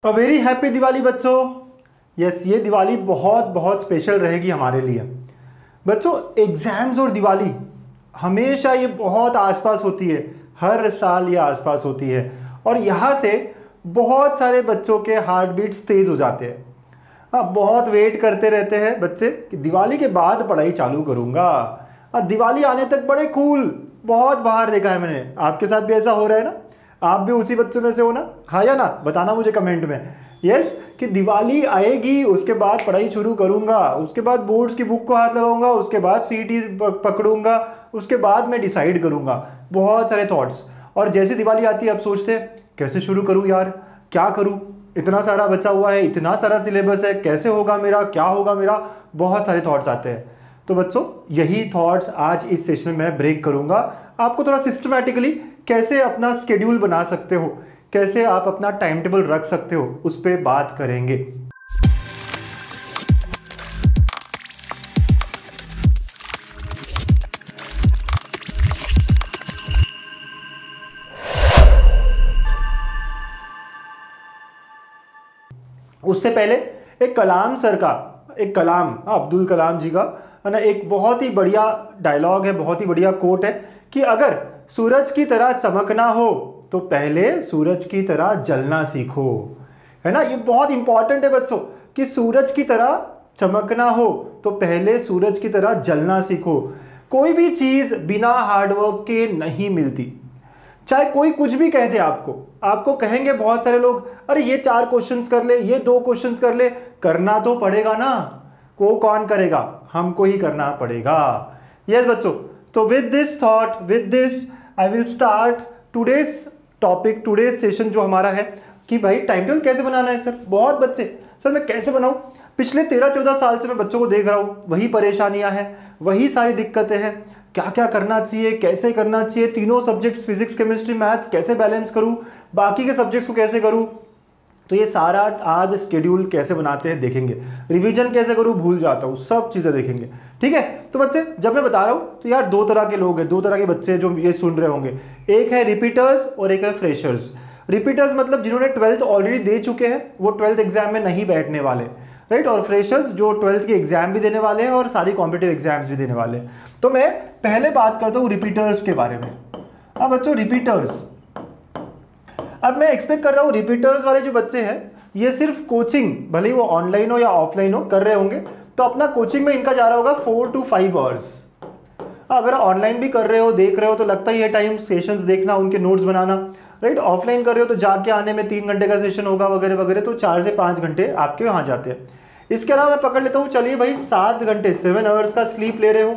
A very happy Diwali बच्चों। Yes, ये दिवाली बहुत बहुत स्पेशल रहेगी हमारे लिए बच्चों। एग्ज़ाम्स और दिवाली हमेशा ये बहुत आसपास होती है, हर साल ये आसपास होती है और यहाँ से बहुत सारे बच्चों के हार्ट बीट्स तेज़ हो जाते हैं। हाँ, बहुत वेट करते रहते हैं बच्चे कि दिवाली के बाद पढ़ाई चालू करूँगा। दिवाली आने तक बड़े कूल, बहुत बाहर देखा है मैंने। आपके साथ भी ऐसा हो रहा है ना? आप भी उसी बच्चों में से हो ना? हाँ या ना? बताना मुझे कमेंट में। यस, कि दिवाली आएगी उसके बाद पढ़ाई शुरू करूँगा, उसके बाद बोर्ड्स की बुक को हाथ लगाऊंगा, उसके बाद सीटी पकड़ूंगा, उसके बाद मैं डिसाइड करूँगा। बहुत सारे थॉट्स। और जैसे दिवाली आती है अब सोचते हैं कैसे शुरू करूँ यार, क्या करूँ, इतना सारा बचा हुआ है, इतना सारा सिलेबस है, कैसे होगा मेरा, क्या होगा मेरा, बहुत सारे थॉट्स आते हैं। तो बच्चों यही थॉट्स आज इस सेशन में मैं ब्रेक करूंगा। आपको थोड़ा सिस्टमैटिकली कैसे अपना स्केड्यूल बना सकते हो, कैसे आप अपना टाइम टेबल रख सकते हो, उस पर बात करेंगे। उससे पहले एक कलाम सर का, एक कलाम अब्दुल कलाम जी का है ना, एक बहुत ही बढ़िया डायलॉग है, बहुत ही बढ़िया कोट है कि अगर सूरज की तरह चमकना हो तो पहले सूरज की तरह जलना सीखो। है ना, ये बहुत इंपॉर्टेंट है बच्चों कि सूरज की तरह चमकना हो तो पहले सूरज की तरह जलना सीखो। कोई भी चीज़ बिना हार्डवर्क के नहीं मिलती। चाहे कोई कुछ भी कह दे, आपको कहेंगे बहुत सारे लोग, अरे ये 4 क्वेश्चंस कर ले, ये 2 क्वेश्चंस कर ले, करना तो पड़ेगा ना। वो कौन करेगा? हमको ही करना पड़ेगा। यस बच्चों, तो with this thought, with this I will start today's topic, today's session जो हमारा है कि भाई टाइम टेबल कैसे बनाना है। सर बहुत बच्चे, सर मैं कैसे बनाऊं? पिछले 13-14 साल से मैं बच्चों को देख रहा हूं, वही परेशानियां हैं, वही सारी दिक्कतें हैं। क्या क्या करना चाहिए, कैसे करना चाहिए, तीनों सब्जेक्ट्स फिजिक्स केमिस्ट्री मैथ्स कैसे बैलेंस करूं, बाकी के सब्जेक्ट्स को कैसे करूं। तो ये सारा आज स्केड्यूल कैसे बनाते हैं देखेंगे। रिवीजन कैसे करूं, भूल जाता हूं, सब चीज़ें देखेंगे। ठीक है, तो बच्चे जब मैं बता रहा हूं तो यार 2 तरह के लोग हैं, 2 तरह के बच्चे जो ये सुन रहे होंगे। एक है रिपीटर्स और एक है फ्रेशर्स। रिपीटर्स मतलब जिन्होंने 12th ऑलरेडी दे चुके हैं, वो 12th एग्जाम में नहीं बैठने वाले, राइट। और फ्रेशर्स जो 12th के एग्जाम भी देने वाले हैं और सारी कॉम्पिटिटिव एग्जाम्स भी देने वाले हैं। तो मैं पहले बात करता हूँ रिपीटर्स के बारे में। अब बच्चों रिपीटर्स, अब मैं एक्सपेक्ट कर रहा हूँ रिपीटर्स वाले जो बच्चे हैं ये सिर्फ कोचिंग, भले ही वो ऑनलाइन हो या ऑफलाइन हो, कर रहे होंगे। तो अपना कोचिंग में इनका जा रहा होगा 4 to 5 आवर्स। अगर ऑनलाइन भी कर रहे हो, देख रहे हो, तो लगता ही है टाइम सेशंस देखना, उनके नोट्स बनाना, राइट। ऑफलाइन कर रहे हो तो जाके आने में 3 घंटे का सेशन होगा वगैरह वगैरह, तो 4 से 5 घंटे आपके वहाँ जाते हैं। इसके अलावा मैं पकड़ लेता हूँ, चलिए भाई 7 घंटे 7 आवर्स का स्लीप ले रहे हो,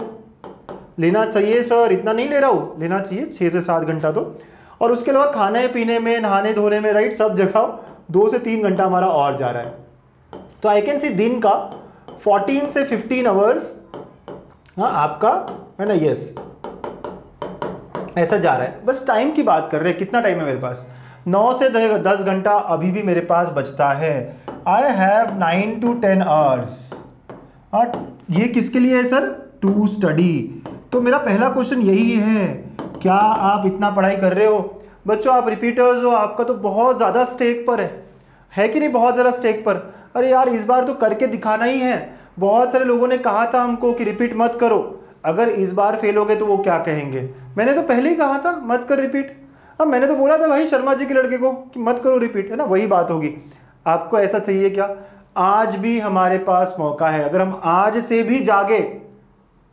लेना चाहिए सर, इतना नहीं ले रहा हूँ, लेना चाहिए 6 से 7 घंटा तो। और उसके अलावा खाने पीने में, नहाने धोने में, राइट, सब जगह 2 से 3 घंटा हमारा और जा रहा है। तो आई कैन सी दिन का 14 से 15 आवर्स आपका, है ना, यस, ऐसा जा रहा है। बस टाइम की बात कर रहे हैं, कितना टाइम है मेरे पास? 9 से 10 घंटा अभी भी मेरे पास बचता है। I have 9 to 10 hours. और ये किसके लिए है सर? To study. तो मेरा पहला क्वेश्चन यही है, क्या आप इतना पढ़ाई कर रहे हो? बच्चों आप रिपीटर्स हो, आपका तो बहुत ज़्यादा स्टेक पर है कि नहीं? बहुत ज़्यादा स्टेक पर। अरे यार इस बार तो करके दिखाना ही है। बहुत सारे लोगों ने कहा था हमको कि रिपीट मत करो, अगर इस बार फेल हो गए तो वो क्या कहेंगे। मैंने तो पहले ही कहा था मत कर रिपीट। अब मैंने तो बोला था भाई शर्मा जी के लड़के को कि मत करो रिपीट, है ना, वही बात होगी। आपको ऐसा चाहिए क्या? आज भी हमारे पास मौका है, अगर हम आज से भी जागे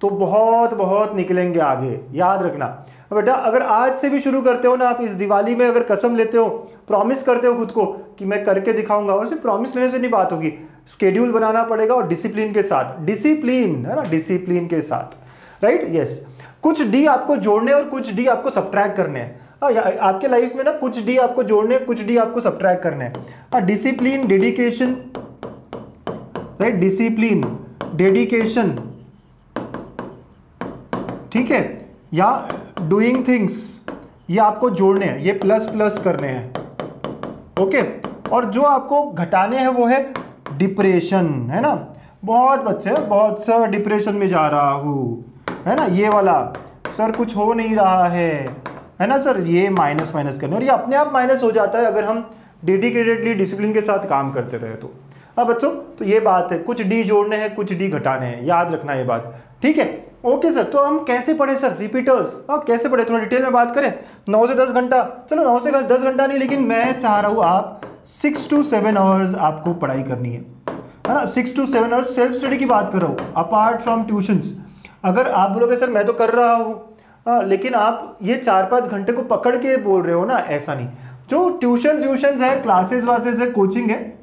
तो बहुत बहुत निकलेंगे आगे, याद रखना बेटा। अगर आज से भी शुरू करते हो ना आप, इस दिवाली में अगर कसम लेते हो, प्रॉमिस करते हो खुद को कि मैं करके दिखाऊंगा, और सिर्फ प्रॉमिस लेने से नहीं बात होगी, स्केड्यूल बनाना पड़ेगा और डिसिप्लिन के साथ, डिसिप्लिन, है ना, डिसिप्लिन के साथ, राइट, यस। कुछ डी आपको जोड़ने और कुछ डी आपको सब्ट्रैक्ट करने हैं। आपके लाइफ में ना कुछ डी आपको जोड़ने, कुछ डी आपको सब्ट्रैक्ट करने हैं। Discipline, dedication, right, discipline, dedication, ठीक है, या डूइंग थिंग्स, ये आपको जोड़ने हैं, ये प्लस प्लस करने हैं, ओके। और जो आपको घटाने हैं वो है डिप्रेशन, है ना। बहुत बच्चे, बहुत सर डिप्रेशन में जा रहा हूँ, है ना, ये वाला सर कुछ हो नहीं रहा है ना सर, ये माइनस माइनस करने, और ये अपने आप माइनस हो जाता है अगर हम डेडिकेटेडली डिसिप्लिन के साथ काम करते रहे तो। हाँ बच्चों, तो ये बात है, कुछ डी जोड़ने हैं, कुछ डी घटाने हैं, याद रखना ये बात, ठीक है। ओके सर, तो हम कैसे पढ़े सर रिपीटर्स, हाँ कैसे पढ़े, थोड़ा डिटेल में बात करें। 9 से 10 घंटा, चलो 9 से 10 घंटा नहीं, लेकिन मैं चाह रहा हूँ आप 6 to 7 आवर्स आपको पढ़ाई करनी है ना। 6 to 7 आवर्स सेल्फ स्टडी की बात कर रहा हूँ, अपार्ट फ्रॉम ट्यूशंस। अगर आप बोलोगे सर मैं तो कर रहा हूँ, लेकिन आप ये 4-5 घंटे को पकड़ के बोल रहे हो ना, ऐसा नहीं। जो ट्यूशंस है, क्लासेस वासेस है, कोचिंग है,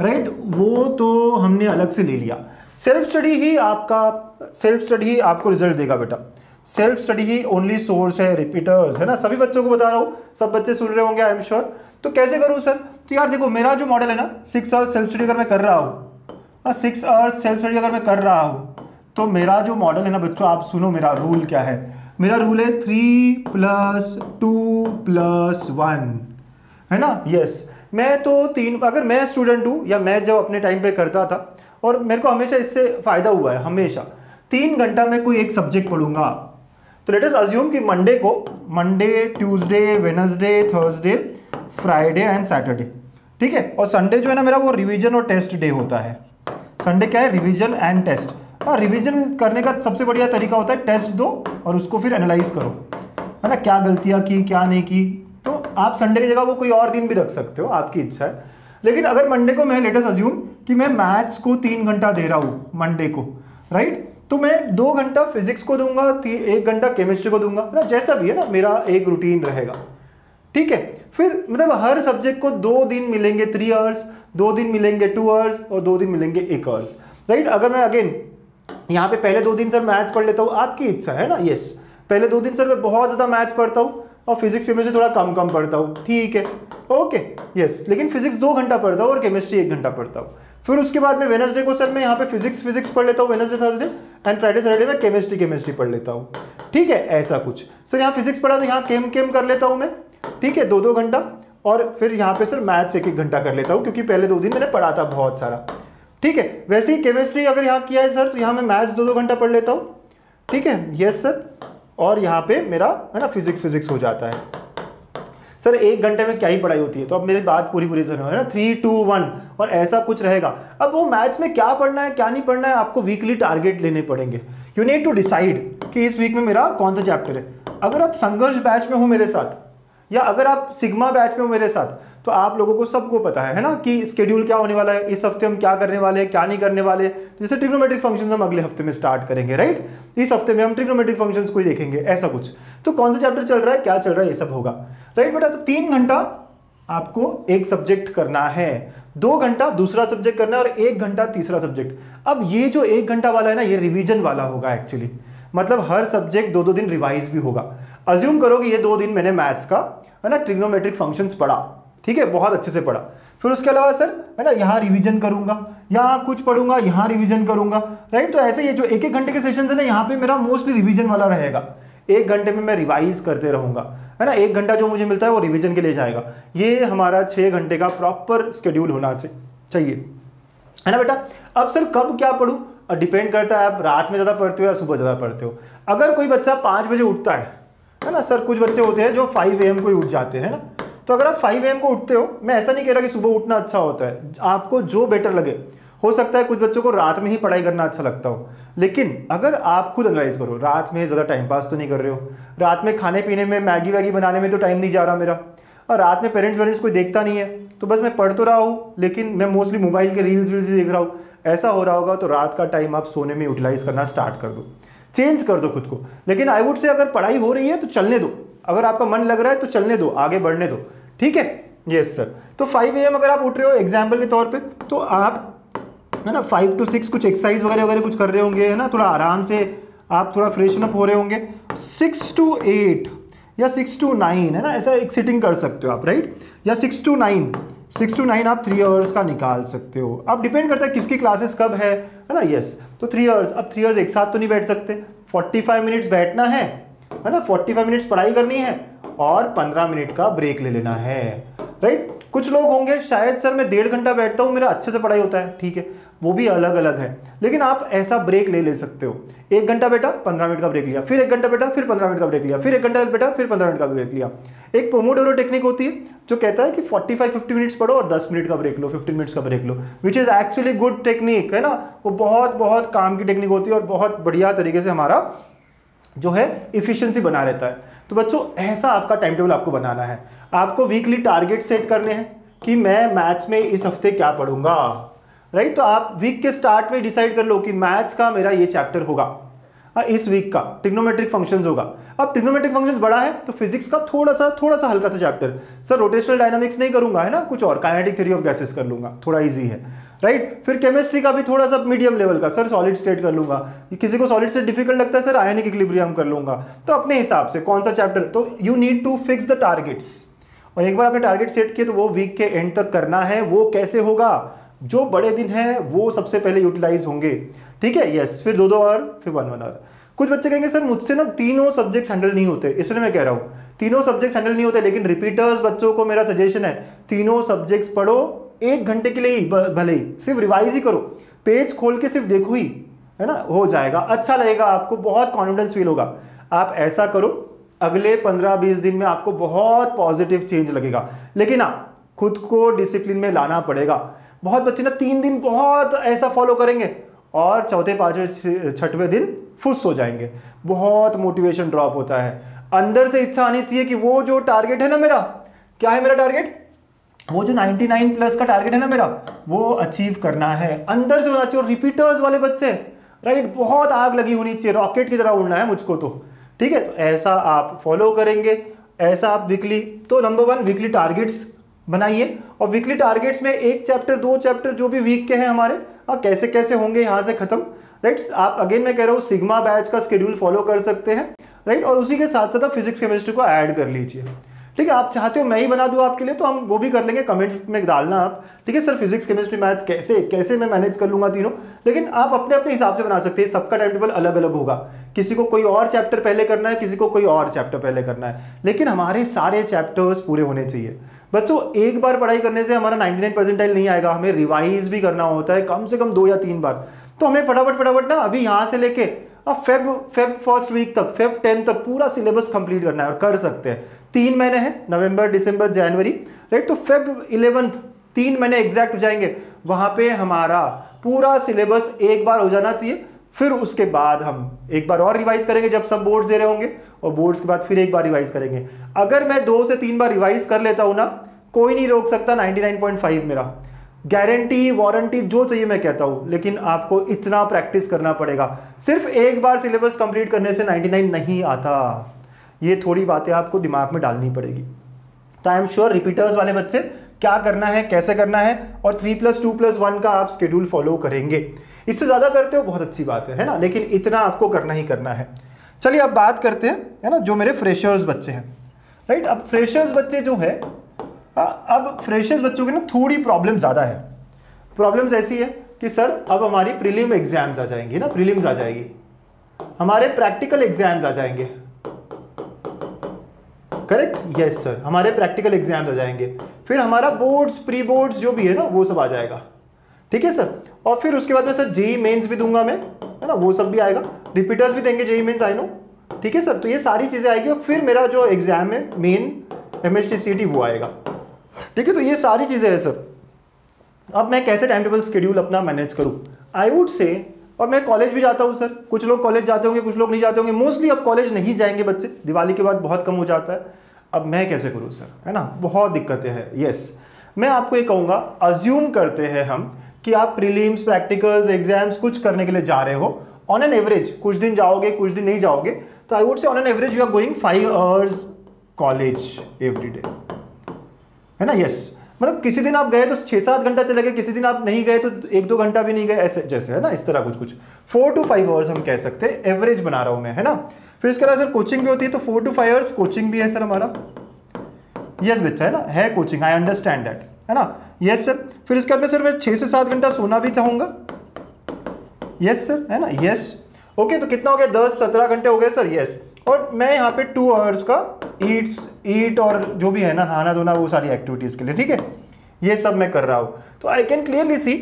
राइट, वो तो हमने अलग से ले लिया। सेल्फ स्टडी ही आपको रिजल्ट देगा बेटा। सेल्फ स्टडी ही ओनली सोर्स है, रिपीटर्स है ना, सभी बच्चों को बता रहा हूँ, सब बच्चे सुन रहे होंगे आई एम श्योर। तो कैसे करूँ सर, तो यार देखो मेरा जो मॉडल है ना, 6 आवर्स सेल्फ स्टडी अगर मैं कर रहा हूँ, 6 आवर्स सेल्फ स्टडी अगर मैं कर रहा हूँ, तो मेरा जो मॉडल है ना बच्चों, आप सुनो मेरा रूल क्या है। मेरा रूल है 3+2+1, है ना। यस, मैं तो 3, अगर मैं स्टूडेंट हूँ या मैं जब अपने टाइम पे करता था, और मेरे को हमेशा इससे फायदा हुआ है, हमेशा 3 घंटा मैं कोई एक सब्जेक्ट पढ़ूंगा। तो लेट अस अज्यूम कि Monday, Tuesday, Wednesday, Thursday, Friday and Saturday, ठीक है। और संडे जो है ना मेरा, वो रिवीजन और टेस्ट डे होता है। संडे क्या है, रिवीजन एंड टेस्ट। हाँ, रिवीजन करने का सबसे बढ़िया तरीका होता है टेस्ट दो और उसको फिर एनालाइज करो, है ना, क्या गलतियाँ की, क्या नहीं की। तो आप संडे की जगह वो कोई और दिन भी रख सकते हो, आपकी इच्छा है। लेकिन अगर मंडे को मैं लेट अस अज्यूम कि मैं मैथ्स को 3 घंटा दे रहा हूँ मंडे को, राइट, तो मैं 2 घंटा फिजिक्स को दूंगा, 1 घंटा केमिस्ट्री को दूंगा, ना जैसा भी है ना, मेरा एक रूटीन रहेगा, ठीक है। फिर मतलब हर सब्जेक्ट को 2 दिन मिलेंगे 3 आवर्स, 2 दिन मिलेंगे 2 आवर्स और 2 दिन मिलेंगे 1 आवर्स, राइट। अगर मैं अगेन यहाँ पे पहले 2 दिन सर मैथ्स पढ़ लेता हूँ, आपकी इच्छा है ना, यस, पहले 2 दिन सर मैं बहुत ज़्यादा मैथ्स पढ़ता हूँ और फिजिक्स केमिस्ट्री थोड़ा कम पढ़ता हूँ, ठीक है, ओके, यस। लेकिन फिजिक्स 2 घंटा पढ़ता हूँ और केमिस्ट्री 1 घंटा पढ़ता हूँ। फिर उसके बाद में वेडनेसडे को सर मैं यहाँ पे फिजिक्स पढ़ लेता हूँ, Wednesday Thursday, and Friday Saturday में केमिस्ट्री पढ़ लेता हूँ, ठीक है, ऐसा कुछ। सर यहाँ फिजिक्स पढ़ा तो यहाँ केम कर लेता हूँ मैं, ठीक है, 2 घंटा, और फिर यहाँ पे सर मैथ्स 1 घंटा कर लेता हूँ, क्योंकि पहले 2 दिन मैंने पढ़ा था बहुत सारा, ठीक है। वैसे ही केमिस्ट्री अगर यहाँ किया है सर, तो यहाँ मैं मैथ्स 2 घंटा पढ़ लेता हूँ, ठीक है, यस सर। और यहाँ पे मेरा है ना फिजिक्स हो जाता है। सर 1 घंटे में क्या ही पढ़ाई होती है, तो अब मेरी बात पूरी सुनो, है ना, 3, 2, 1 और ऐसा कुछ रहेगा। अब वो मैथ्स में क्या पढ़ना है क्या नहीं पढ़ना है, आपको वीकली टारगेट लेने पड़ेंगे। यू नीड टू डिसाइड कि इस वीक में मेरा कौन सा चैप्टर है। अगर आप संघर्ष बैच में हो मेरे साथ, या अगर आप सिग्मा बैच में हो मेरे साथ, तो आप लोगों को सबको पता है ना, कि स्केड्यूल क्या होने वाला है, इस हफ्ते हम क्या करने वाले हैं, क्या नहीं करने वाले। जैसे ट्रिग्नोमेट्रिक फंक्शंस हम अगले हफ्ते में स्टार्ट करेंगे, राइट, इस हफ्ते में हम ट्रिग्नोमेट्रिक फंक्शंस को ही देखेंगे, ऐसा कुछ। तो कौन सा चैप्टर चल रहा है, क्या चल रहा है, ये सब होगा, राइट बेटा। तो 3 घंटा आपको एक सब्जेक्ट करना है, 2 घंटा दूसरा सब्जेक्ट करना है और 1 घंटा तीसरा सब्जेक्ट। अब ये जो 1 घंटा वाला है ना, ये रिवीजन वाला होगा एक्चुअली, मतलब हर सब्जेक्ट 2-2 दिन रिवाइज भी होगा। अज्यूम करो कि ये 2 दिन मैंने मैथ्स का है ना ट्रिग्नोमेट्रिक फंक्शंस पढ़ा, ठीक है, बहुत अच्छे से पढ़ा। फिर उसके अलावा सर है ना यहाँ रिवीजन करूंगा, यहाँ कुछ पढ़ूंगा, यहाँ रिवीजन करूंगा, राइट। तो ऐसे ये जो 1-1 घंटे के सेशन है ना, यहाँ पे मेरा मोस्टली रिवीजन वाला रहेगा। 1 घंटे में मैं रिवाइज करते रहूंगा, है ना, 1 घंटा जो मुझे मिलता है वो रिवीजन के लिए जाएगा। ये हमारा 6 घंटे का प्रॉपर स्केड्यूल होना चाहिए, है ना बेटा। अब सर कब क्या पढ़ूं, डिपेंड करता है आप रात में ज़्यादा पढ़ते हो या सुबह ज़्यादा पढ़ते हो। अगर कोई बच्चा 5 बजे उठता है ना, सर कुछ बच्चे होते हैं जो 5 AM को ही उठ जाते हैं ना, तो अगर आप 5 AM को उठते हो, मैं ऐसा नहीं कह रहा कि सुबह उठना अच्छा होता है, आपको जो बेटर लगे। हो सकता है कुछ बच्चों को रात में ही पढ़ाई करना अच्छा लगता हो, लेकिन अगर आप खुद एनालाइज करो, रात में ज़्यादा टाइम पास तो नहीं कर रहे हो, रात में खाने पीने में मैगी वैगी बनाने में तो टाइम नहीं जा रहा मेरा, और रात में पेरेंट्स कोई देखता नहीं है, तो बस मैं पढ़ तो रहा हूँ लेकिन मैं मोस्टली मोबाइल के रील्स ही देख रहा हूँ, ऐसा हो रहा होगा, तो रात का टाइम आप सोने में यूटिलाइज करना स्टार्ट कर दो, चेंज कर दो खुद को। लेकिन आई वुड से अगर पढ़ाई हो रही है तो चलने दो, अगर आपका मन लग रहा है तो चलने दो, आगे बढ़ने दो, ठीक है, यस सर। तो 5 AM अगर आप उठ रहे हो एग्जाम्पल के तौर पे, तो आप है ना 5 to 6 कुछ एक्सरसाइज वगैरह कुछ कर रहे होंगे, है ना, थोड़ा आराम से आप थोड़ा फ्रेशन अप हो रहे होंगे। 6 to 8 या 6 to 9 है ना, ऐसा एक सिटिंग कर सकते हो आप, राइट, या 6 to 9 आप 3 आवर्स का निकाल सकते हो। अब डिपेंड करता है किसकी क्लासेस कब है ना, यस। तो 3 आवर्स, अब 3 आवर्स एक साथ तो नहीं बैठ सकते, 45 मिनट्स बैठना है ना, 45 मिनट्स पढ़ाई करनी है और 15 मिनट का ब्रेक ले लेना है, राइट। कुछ लोग होंगे शायद सर मैं 1.5 घंटा बैठता हूँ, मेरा अच्छे से पढ़ाई होता है, ठीक है, वो भी अलग अलग है। लेकिन आप ऐसा ब्रेक ले सकते हो, 1 घंटा बैठा 15 मिनट का ब्रेक लिया, फिर 1 घंटा बैठा फिर 15 मिनट का ब्रेक लिया, फिर 1 घंटा बैठा फिर 15 मिनट का ब्रेक लिया। एक पोमोडोरो टेक्निक होती है जो कहता है कि 45-50 मिनट्स पढ़ो और 10 मिनट का ब्रेक लो, 15 मिनट्स का ब्रेक लो, which is actually good technique, है ना। वो बहुत बहुत काम की टेक्निक होती है और बहुत बढ़िया तरीके से हमारा जो है इफिशिएंसी बना रहता है। तो बच्चों ऐसा आपका टाइम टेबल आपको बनाना है। आपको वीकली टारगेट सेट करने हैं कि मैं मैथ्स में इस हफ्ते क्या पढ़ूंगा, राइट। तो आप वीक के स्टार्ट में डिसाइड कर लो कि मैथ्स का मेरा ये चैप्टर होगा, इस वीक का ट्रिग्नोमेट्रिक फंक्शंस होगा। अब ट्रिग्नोमेट्रिक फंक्शंस बड़ा है तो फिजिक्स का थोड़ा सा हल्का सा चैप्टर, सर रोटेशनल डायनामिक्स नहीं करूंगा, है ना, कुछ और काइनेटिक थ्योरी ऑफ गैसेस कर लूंगा, थोड़ा इजी है, राइट। फिर केमिस्ट्री का भी थोड़ा सा मीडियम लेवल का, सर सॉलिड स्टेट कर लूंगा। किसी को सॉलिड स्टेट डिफिकल्ट लगता है, सर आयनिक इक्विलिब्रियम कर लूंगा। तो अपने हिसाब से कौन सा चैप्टर, तो you need to fix the targets. और एक बार आपने टारगेट सेट किए तो वो वीक के एंड तक करना है। वो कैसे होगा, जो बड़े दिन हैं वो सबसे पहले यूटिलाइज होंगे, ठीक है, यस। फिर 2-2 आवर, फिर 1-1 आवर। कुछ बच्चे कहेंगे सर मुझसे ना तीनों सब्जेक्ट्स हैंडल नहीं होते, इसलिए मैं कह रहा हूँ तीनों सब्जेक्ट्स हैंडल नहीं होते। लेकिन रिपीटर्स बच्चों को मेरा सजेशन है, तीनों सब्जेक्ट्स पढ़ो 1 घंटे के लिए ही, भले ही सिर्फ रिवाइज ही करो, पेज खोल के सिर्फ देखो ही, है ना, हो जाएगा, अच्छा लगेगा आपको, बहुत कॉन्फिडेंस फील होगा। आप ऐसा करो, अगले 15-20 दिन में आपको बहुत पॉजिटिव चेंज लगेगा। लेकिन हाँ, खुद को डिसिप्लिन में लाना पड़ेगा। बहुत बच्चे ना 3 दिन बहुत ऐसा फॉलो करेंगे और चौथे, पांचवें, छठवें दिन फुस हो जाएंगे, बहुत मोटिवेशन ड्रॉप होता है। अंदर से इच्छा आनी चाहिए कि वो जो टारगेट है ना मेरा, क्या है मेरा टारगेट, वो जो 99+ का टारगेट है ना मेरा, वो अचीव करना है, अंदर से होना चाहिए। और रिपीटर्स वाले बच्चे, राइट, बहुत आग लगी होनी चाहिए, रॉकेट की तरह उड़ना है मुझको तो, ठीक है। तो ऐसा आप फॉलो करेंगे, ऐसा आप वीकली, तो नंबर 1 वीकली टारगेट्स बनाइए। और वीकली टारगेट्स में 1 चैप्टर 2 चैप्टर जो भी वीक के हैं हमारे, कैसे कैसे होंगे यहाँ से खत्म, राइट। आप अगेन मैं कह रहा हूँ सिग्मा बैच का शेड्यूल फॉलो कर सकते हैं, राइट। और उसी के साथ साथ आप फिजिक्स केमिस्ट्री को ऐड कर लीजिए, ठीक है। आप चाहते हो मैं ही बना दूं आपके लिए तो हम वो भी कर लेंगे, कमेंट्स में डालना आप, ठीक है। सर फिजिक्स केमिस्ट्री मैथ्स कैसे मैं मैनेज कर लूंगा तीनों, लेकिन आप अपने अपने हिसाब से बना सकते हैं। सबका टाइम टेबल अलग अलग होगा, किसी को कोई और चैप्टर पहले करना है, किसी को कोई और चैप्टर पहले करना है, लेकिन हमारे सारे चैप्टर्स पूरे होने चाहिए। बच्चों एक बार पढ़ाई करने से हमारा 99 परसेंटाइल नहीं आएगा, हमें रिवाइज भी करना होता है कम से कम 2 या 3 बार। तो हमें फटाफट ना अभी यहाँ से लेके अब फेब फर्स्ट वीक तक, फेब 10 तक पूरा सिलेबस कंप्लीट करना है। और कर सकते हैं, 3 महीने हैं, नवंबर, दिसंबर, जनवरी, राइट। तो फेब 11 3 महीने एग्जैक्ट हो जाएंगे, वहां पे हमारा पूरा सिलेबस एक बार हो जाना चाहिए। फिर उसके बाद हम एक बार और रिवाइज करेंगे जब सब बोर्ड्स दे रहे होंगे, और बोर्ड्स के बाद फिर एक बार रिवाइज करेंगे। अगर मैं 2 से 3 बार रिवाइज कर लेता हूं ना, कोई नहीं रोक सकता 99.5 मेरा, गारंटी वारंटी जो चाहिए मैं कहता हूं। लेकिन आपको इतना प्रैक्टिस करना पड़ेगा, सिर्फ एक बार सिलेबस कंप्लीट करने से 99 नहीं आता। ये थोड़ी बातें आपको दिमाग में डालनी पड़ेगी। तो आई एम श्योर रिपीटर्स वाले बच्चे क्या करना है, कैसे करना है, और 3+2+1 का आप शेड्यूल फॉलो करेंगे। इससे ज्यादा करते हो बहुत अच्छी बात है ना, लेकिन इतना आपको करना ही करना है। चलिए अब बात करते हैं, है ना, जो मेरे फ्रेशर्स बच्चे हैं, राइट। अब फ्रेशर्स बच्चे जो है, अब फ्रेशर्स बच्चों की ना थोड़ी प्रॉब्लम ज़्यादा है। प्रॉब्लम्स ऐसी है कि सर अब हमारी प्रीलिम एग्जाम्स आ जाएंगी ना, प्रीलिम्स आ जाएगी, हमारे प्रैक्टिकल एग्जाम्स आ जाएंगे, करेक्ट, यस सर, हमारे प्रैक्टिकल एग्जाम्स आ जाएंगे। फिर हमारा बोर्ड्स, प्री बोर्ड्स जो भी है ना वो सब आ जाएगा, ठीक है सर। और फिर उसके बाद में सर जेई मेंस भी दूंगा मैं, है ना, वो सब भी आएगा, रिपीटर्स भी देंगे जेई मेंस, आई नो, ठीक है सर। तो ये सारी चीज़ें आएगी और फिर मेरा जो एग्जाम है मेन MHT CT वो आएगा, ठीक है। तो ये सारी चीज़ें हैं सर। अब मैं कैसे टाइम टेबल शेड्यूल अपना मैनेज करूं, आई वुड से, और मैं कॉलेज भी जाता हूं सर, कुछ लोग कॉलेज जाते होंगे, कुछ लोग नहीं जाते होंगे, मोस्टली अब कॉलेज नहीं जाएंगे बच्चे, दिवाली के बाद बहुत कम हो जाता है। अब मैं कैसे करूं सर, है ना, बहुत दिक्कतें हैं। यस, मैं आपको ये कहूँगा, अज्यूम करते हैं हम कि आप प्रीलिम्स, प्रैक्टिकल्स, एग्जाम्स कुछ करने के लिए जा रहे हो, ऑन एन एवरेज कुछ दिन जाओगे कुछ दिन नहीं जाओगे, तो I would say on an average you are going 5 hours college every day, है ना। यस, मतलब किसी दिन आप गए तो 6-7 घंटा चले गए, किसी दिन आप नहीं गए तो 1-2 घंटा भी नहीं गए, ऐसे जैसे, है ना, इस तरह कुछ 4 to 5 आवर्स हम कह सकते हैं, एवरेज बना रहा हूं मैं, है ना। फिर इसके अलावा सर कोचिंग भी होती है, तो 4 to 5 आवर्स कोचिंग भी है सर हमारा। यस बच्चा, है ना, है कोचिंग, आई अंडरस्टैंड दैट, है ना। यस सर, फिर इसके बाद सर मैं 6 से 7 घंटा सोना भी चाहूंगा। यस सर, है ना, यस, ओके। तो कितना हो गया, 10-17 घंटे हो गए सर, यस। और मैं यहाँ पे 2 आवर्स का ईट और जो भी है ना, नहाना धोना, वो सारी एक्टिविटीज के लिए, ठीक है। ये सब मैं कर रहा हूँ। तो आई कैन क्लियरली सी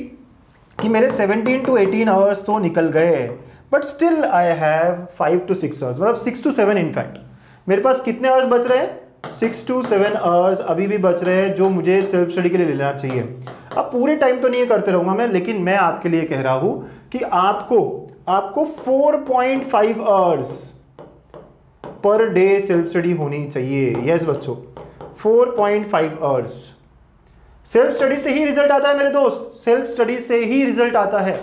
कि मेरे 17 to 18 आवर्स तो निकल गए, but still I have 5 to 6 hours, मतलब 6 to 7 इनफैक्ट। मेरे पास कितने आवर्स बच रहे हैं? 6 to 7 आवर्स अभी भी बच रहे हैं, जो मुझे सेल्फ स्टडी के लिए ले लेना चाहिए। अब पूरे टाइम तो नहीं करते रहूँगा मैं, लेकिन मैं आपके लिए कह रहा हूँ कि आपको 4.5 hours per day self study होनी चाहिए। यस बच्चों, 4.5 आवर्स। सेल्फ स्टडी से ही रिजल्ट आता है मेरे दोस्त, सेल्फ स्टडी से ही रिजल्ट आता है।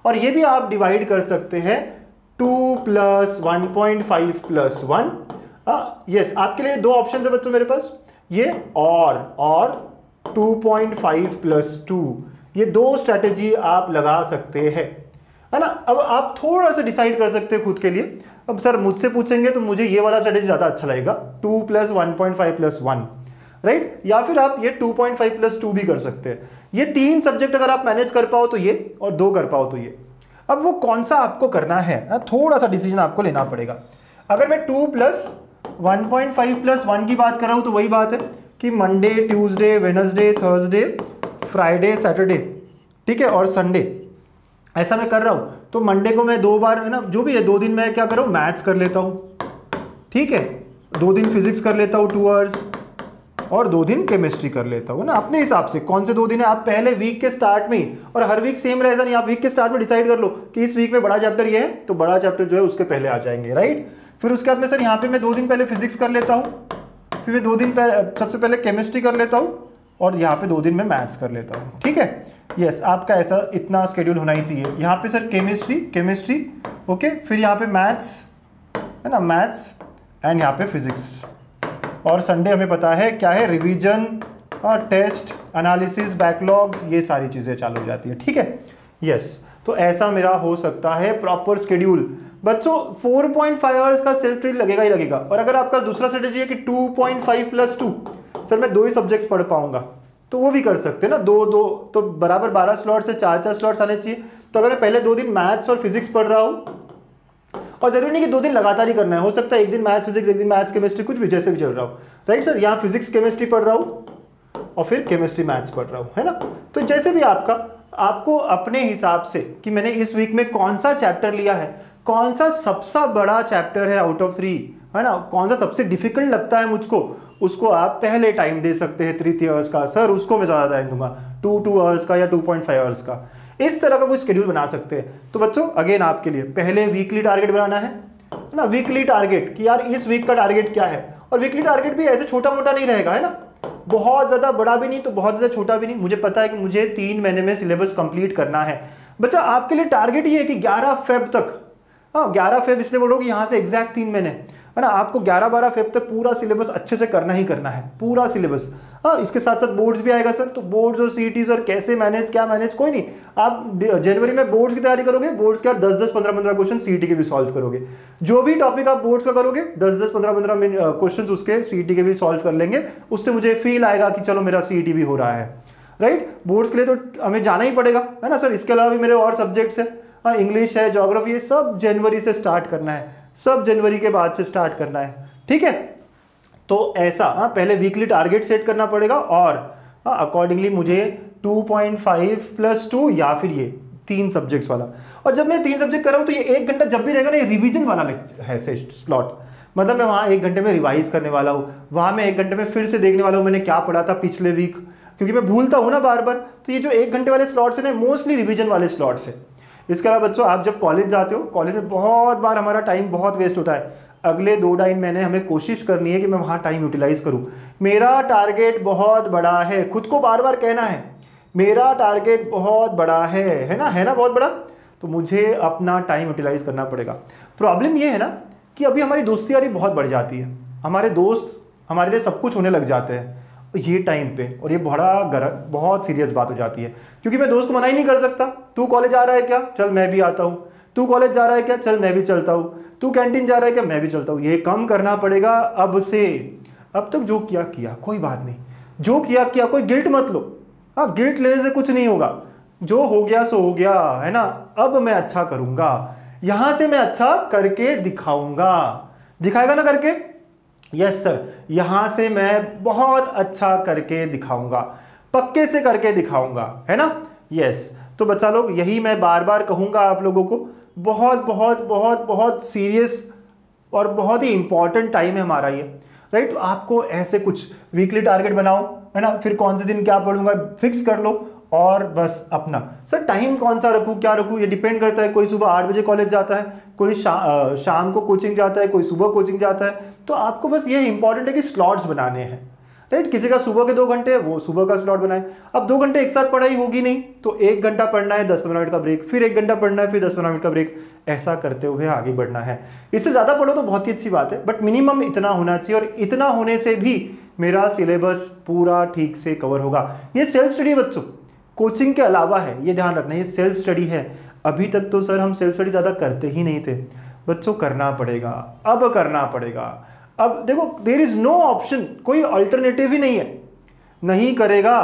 और ये भी आप डिवाइड कर सकते हैं 2 + 1.5 + 1। यस, आपके लिए दो ऑप्शन है बच्चों मेरे पास, ये और 2.5 + 2, ये दो स्ट्रैटेजी आप लगा सकते हैं, है ना। अब आप थोड़ा सा डिसाइड कर सकते हैं खुद के लिए। अब सर मुझसे पूछेंगे तो मुझे ये वाला स्ट्रैटेजी ज़्यादा अच्छा लगेगा, 2 + 1.5 + 1, राइट। या फिर आप ये 2.5 + 2 भी कर सकते हैं। ये 3 सब्जेक्ट अगर आप मैनेज कर पाओ तो ये, और 2 कर पाओ तो ये। अब वो कौन सा आपको करना है, थोड़ा सा डिसीजन आपको लेना पड़ेगा। अगर मैं 2 + 1.5 + 1 की बात कर रहा हूँ तो वही बात है कि Monday, Tuesday, Wednesday, Thursday, Friday, Saturday, ठीक है, और संडे, ऐसा मैं कर रहा हूँ। तो मंडे को मैं 2 बार, है ना, जो भी है 2 दिन मैं क्या कर रहा हूँ, मैथ्स कर लेता हूँ, ठीक है, 2 दिन फिजिक्स कर लेता हूँ 2 आवर्स, और 2 दिन केमिस्ट्री कर लेता हूँ ना, अपने हिसाब से कौन से 2 दिन है। आप पहले वीक के स्टार्ट में ही, और हर वीक सेम रहेगा नहीं, आप वीक के स्टार्ट में डिसाइड कर लो कि इस वीक में बड़ा चैप्टर ये है, तो बड़ा चैप्टर जो है उसके पहले आ जाएंगे, राइट। फिर उसके बाद में सर यहाँ पे मैं 2 दिन पहले फिजिक्स कर लेता हूँ, फिर मैं 2 दिन सबसे पहले केमिस्ट्री कर लेता हूँ, और यहाँ पे 2 दिन में मैथ्स कर लेता हूँ, ठीक है। यस, आपका ऐसा इतना स्केड्यूल होना ही चाहिए। यहाँ पे सर केमिस्ट्री, ओके, फिर यहाँ पे मैथ्स, है ना, मैथ्स, एंड यहाँ पे फिजिक्स। और संडे हमें पता है क्या है, रिवीजन और टेस्ट, एनालिसिस, बैकलॉग्स, ये सारी चीज़ें चालू हो जाती है, ठीक है। यस, तो ऐसा मेरा हो सकता है प्रॉपर स्केड्यूल। बच्चों 4.5 आवर्स का सेल्फ स्टडी लगेगा ही लगेगा। और अगर आपका दूसरा स्ट्रेटेजी है कि 2.5 + 2, सर मैं 2 ही सब्जेक्ट्स पढ़ पाऊंगा, तो वो भी कर सकते हैं ना, 2 तो बराबर 12 स्लॉट से 4 स्लॉट्स आने चाहिए। तो अगर मैं पहले 2 दिन मैथ्स और फिजिक्स पढ़ रहा हूँ, और जरूरी नहीं कि 2 दिन लगातार ही करना है, हो सकता है 1 दिन मैथ्स फिजिक्स, 1 दिन मैथ्स केमिस्ट्री, कुछ भी जैसे भी चल रहा हो, राइट सर। यहाँ फिजिक्स केमिस्ट्री पढ़ रहा हूँ और फिर केमिस्ट्री मैथ्स पढ़ रहा हूँ, है ना। तो जैसे भी आपको अपने हिसाब से कि मैंने इस वीक में कौन सा चैप्टर लिया है, कौन सा सबसे बड़ा चैप्टर है आउट ऑफ 3, है ना, कौन सा सबसे डिफिकल्ट लगता है मुझको, उसको आप पहले टाइम दे सकते हैं 3 आवर्स का। सर उसको मैं ज़्यादा टाइम दूंगा, 2 आवर्स का या 2.5 आवर्स का, इस तरह का कोई शेड्यूल बना सकते हैं। तो बच्चों अगेन आपके लिए पहले वीकली टारगेट बनाना है ना, वीकली टारगेट कि यार इस वीक का टारगेट क्या है। और वीकली टारगेट भी ऐसे छोटा मोटा नहीं रहेगा, है ना, बहुत ज़्यादा बड़ा भी नहीं तो बहुत ज़्यादा छोटा भी नहीं। मुझे पता है कि मुझे 3 महीने में सिलेबस कंप्लीट करना है। बच्चा आपके लिए टारगेट ये है कि 11 फेब तक, हाँ 11 फेब इसलिए बोल रहा हूँ कि यहाँ से एग्जैक्ट 3 महीने, है ना, आपको 11-12 फेब तक पूरा सिलेबस अच्छे से करना ही करना है, पूरा सिलेबस। हाँ इसके साथ साथ बोर्ड्स भी आएगा सर, तो बोर्ड्स और सीईटीज और कैसे मैनेज, क्या मैनेज, कोई नहीं, आप जनवरी में बोर्ड्स की तैयारी करोगे, बोर्ड्स के बाद 10-10, 15-15 क्वेश्चन सीईटी के भी सॉल्व करोगे। जो भी टॉपिक आप बोर्ड्स का करोगे 10-10, 15-15 क्वेश्चन उसके सीईटी के भी सॉल्व कर लेंगे। उससे मुझे फील आएगा कि चलो मेरा सीईटी भी हो रहा है, राइट। बोर्ड्स के लिए तो हमें जाना ही पड़ेगा, है ना सर। इसके अलावा भी मेरे और सब्जेक्ट्स है, हाँ इंग्लिश है, ज्योग्राफी है, सब जनवरी से स्टार्ट करना है, सब जनवरी के बाद से स्टार्ट करना है, ठीक है। तो ऐसा पहले वीकली टारगेट सेट करना पड़ेगा, और अकॉर्डिंगली मुझे 2.5 + 2 या फिर ये 3 सब्जेक्ट्स वाला। और जब मैं 3 सब्जेक्ट कर रहा हूँ तो ये 1 घंटा जब भी रहेगा ना, ये रिवीजन वाला है स्लॉट, मतलब मैं वहाँ 1 घंटे में रिवाइज करने वाला हूँ, वहाँ मैं 1 घंटे में फिर से देखने वाला हूँ मैंने क्या पढ़ा था पिछले वीक, क्योंकि मैं भूलता हूँ ना बार बार। तो ये जो 1 घंटे वाले स्लॉट्स हैं ना, मोस्टली रिवीजन वाले स्लॉट्स है। इसके अलावा बच्चों आप जब कॉलेज जाते हो, कॉलेज में बहुत बार हमारा टाइम बहुत वेस्ट होता है। अगले 2-2.5 महीने हमें कोशिश करनी है कि मैं वहाँ टाइम यूटिलाइज करूँ। मेरा टारगेट बहुत बड़ा है, खुद को बार बार कहना है मेरा टारगेट बहुत बड़ा है ना बहुत बड़ा। तो मुझे अपना टाइम यूटिलाइज करना पड़ेगा। प्रॉब्लम ये है ना कि अभी हमारी दोस्ती यारी बहुत बढ़ जाती है, हमारे दोस्त हमारे लिए सब कुछ होने लग जाते हैं ये टाइम पे, और ये बहुत सीरियस बात हो जाती है, क्योंकि मैं दोस्त को मना ही नहीं कर सकता। तू कॉलेज आ रहा है क्या, चल मैं भी आता हूँ, तू कॉलेज जा रहा है क्या, चल मैं भी चलता हूँ, तू कैंटीन जा रहा है क्या, मैं भी चलता हूँ। ये कम करना पड़ेगा अब से। अब तक जो किया किया, कोई बात नहीं, जो किया किया, कोई गिल्ट मत लो। हाँ गिल्ट लेने से कुछ नहीं होगा, जो हो गया सो हो गया, है ना। अब मैं अच्छा करूँगा, यहाँ से मैं अच्छा करके दिखाऊंगा, दिखाएगा ना करके, यस सर, यहाँ से मैं बहुत अच्छा करके दिखाऊंगा। पक्के से करके दिखाऊंगा, है ना। यस, तो बच्चा लोग यही मैं बार बार कहूंगा आप लोगों को, बहुत बहुत बहुत बहुत सीरियस और बहुत ही इंपॉर्टेंट टाइम है हमारा ये, राइट। तो आपको ऐसे कुछ वीकली टारगेट बनाओ, है ना, फिर कौन से दिन क्या पढ़ूंगा फिक्स कर लो, और बस अपना सर टाइम कौन सा रखूँ क्या रखूँ ये डिपेंड करता है। कोई सुबह 8 बजे कॉलेज जाता है, कोई शाम को कोचिंग जाता है, कोई सुबह कोचिंग जाता है। तो आपको बस ये इंपॉर्टेंट है कि स्लॉट्स बनाने हैं, राइट। किसी का सुबह के 2 घंटे, वो सुबह का स्लॉट बनाए। अब 2 घंटे एक साथ पढ़ाई होगी नहीं, तो 1 घंटा पढ़ना है, 10-15 मिनट का ब्रेक, फिर 1 घंटा पढ़ना है, फिर 10-15 मिनट का ब्रेक, ऐसा करते हुए आगे बढ़ना है। इससे ज़्यादा पढ़ो तो बहुत ही अच्छी बात है, बट मिनिमम इतना होना चाहिए, और इतना होने से भी मेरा सिलेबस पूरा ठीक से कवर होगा। ये सेल्फ स्टडी बच्चों कोचिंग के अलावा है, ये ध्यान रखना, ये सेल्फ स्टडी है। अभी तक तो सर हम सेल्फ स्टडी ज़्यादा करते ही नहीं थे बच्चों, करना पड़ेगा, अब करना पड़ेगा। अब देखो देयर इज नो ऑप्शन, कोई अल्टरनेटिव ही नहीं है। नहीं करेगा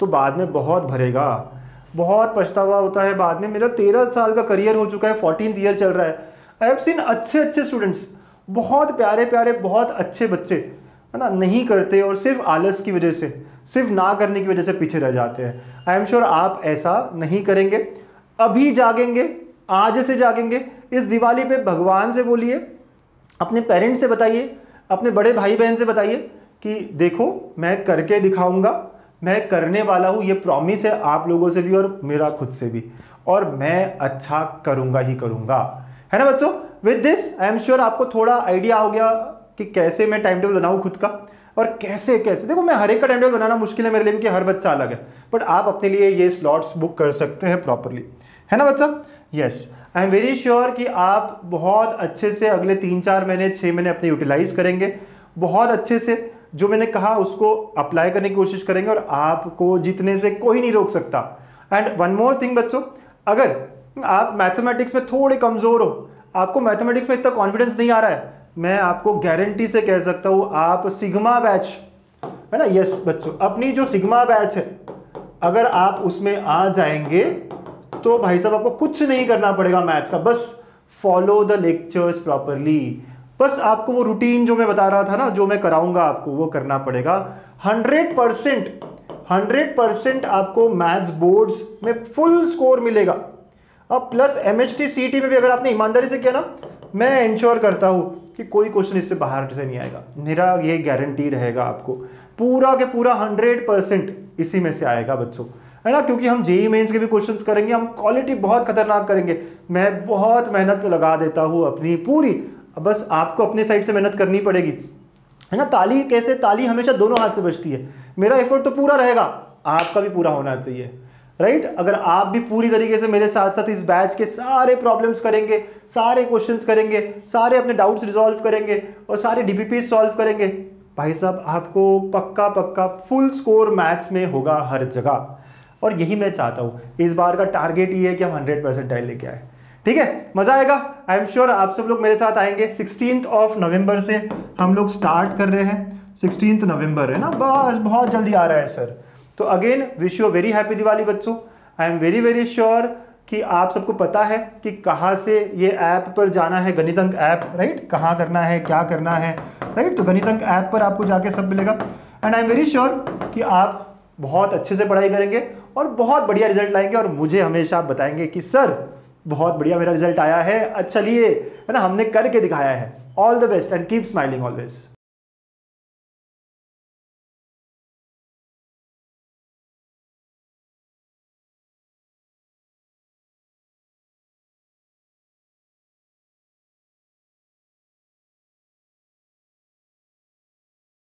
तो बाद में बहुत भरेगा, बहुत पछतावा होता है बाद में। मेरा 13 साल का करियर हो चुका है, 14th ईयर चल रहा है। आई हैव सीन अच्छे अच्छे स्टूडेंट्स, बहुत प्यारे प्यारे बहुत अच्छे बच्चे, है ना, नहीं करते और सिर्फ आलस की वजह से, सिर्फ ना करने की वजह से पीछे रह जाते हैं। आई एम श्योर आप ऐसा नहीं करेंगे। अभी जागेंगे, आज से जागेंगे। इस दिवाली पे भगवान से बोलिए, अपने पेरेंट्स से बताइए, अपने बड़े भाई बहन से बताइए कि देखो मैं करके दिखाऊंगा, मैं करने वाला हूँ, ये प्रॉमिस है आप लोगों से भी और मेरा खुद से भी, और मैं अच्छा करूँगा ही करूँगा, है ना बच्चों। With this I am sure आपको थोड़ा आइडिया हो गया कि कैसे मैं टाइम टेबल बनाऊँ खुद का, और कैसे कैसे। देखो मैं हर एक का टाइम टेबल बनाना मुश्किल है मेरे लिए, क्योंकि हर बच्चा अलग है, बट आप अपने लिए ये स्लॉट्स बुक कर सकते हैं प्रॉपरली, है ना बच्चा। Yes, I am very sure कि आप बहुत अच्छे से अगले 3-4 महीने 6 महीने अपने यूटिलाइज करेंगे, बहुत अच्छे से जो मैंने कहा उसको अप्लाई करने की कोशिश करेंगे, और आपको जीतने से कोई नहीं रोक सकता। एंड वन मोर थिंग बच्चों, अगर आप मैथमेटिक्स में थोड़े कमज़ोर हो, आपको मैथमेटिक्स में इतना कॉन्फिडेंस नहीं आ रहा है, मैं आपको गारंटी से कह सकता हूँ आप सिग्मा बैच, है ना, यस बच्चों, अपनी जो सिग्मा बैच है अगर आप उसमें आ जाएंगे तो भाई साहब आपको कुछ नहीं करना पड़ेगा मैथ्स का, बस फॉलो द लेक्चर्स प्रॉपरली। बस आपको वो रूटीन जो मैं बता रहा था ना, जो मैं कराऊंगा आपको, वो करना पड़ेगा। 100% आपको मैथ्स बोर्ड्स में फुल स्कोर मिलेगा। अब प्लस MHT CT में भी अगर आपने ईमानदारी से किया ना, मैं इंश्योर करता हूं कि कोई क्वेश्चन इससे बाहर से नहीं आएगा, मेरा ये गारंटी रहेगा। आपको पूरा के पूरा 100% इसी में से आएगा बच्चों, है ना, क्योंकि हम JEE मेंस के भी क्वेश्चंस करेंगे, हम क्वालिटी बहुत खतरनाक करेंगे। मैं बहुत मेहनत लगा देता हूँ अपनी पूरी, बस आपको अपने साइड से मेहनत करनी पड़ेगी, है ना। ताली कैसे, ताली हमेशा दोनों हाथ से बजती है। मेरा एफर्ट तो पूरा रहेगा, आपका भी पूरा होना चाहिए, राइट। अगर आप भी पूरी तरीके से मेरे साथ साथ इस बैच के सारे प्रॉब्लम्स करेंगे, सारे क्वेश्चंस करेंगे, सारे अपने डाउट्स रिजॉल्व करेंगे और सारे DPP सॉल्व करेंगे, भाई साहब आपको पक्का पक्का फुल स्कोर मैथ्स में होगा हर जगह। और यही मैं चाहता हूँ, इस बार का टारगेट ये है कि हम 100% लेके आए, ठीक है, मजा आएगा। आई एम श्योर आप सब लोग मेरे साथ आएंगे। 16 नवंबर से हम लोग स्टार्ट कर रहे हैं, 16 नवंबर है ना, बस बहुत जल्दी आ रहा है सर। तो again wish you very happy Diwali बच्चों। I am very very sure कि आप सबको पता है कि कहाँ से ये ऐप पर जाना है, गणित अंक ऐप, राइट, कहाँ करना है, क्या करना है, राइट। तो गणित अंक ऐप पर आपको जाके सब मिलेगा। And I am very sure कि आप बहुत अच्छे से पढ़ाई करेंगे और बहुत बढ़िया रिजल्ट लाएंगे, और मुझे हमेशा आप बताएंगे कि सर बहुत बढ़िया मेरा रिजल्ट आया है, अच्छा लिए, है ना, हमने करके दिखाया है। All the best and keep smiling always.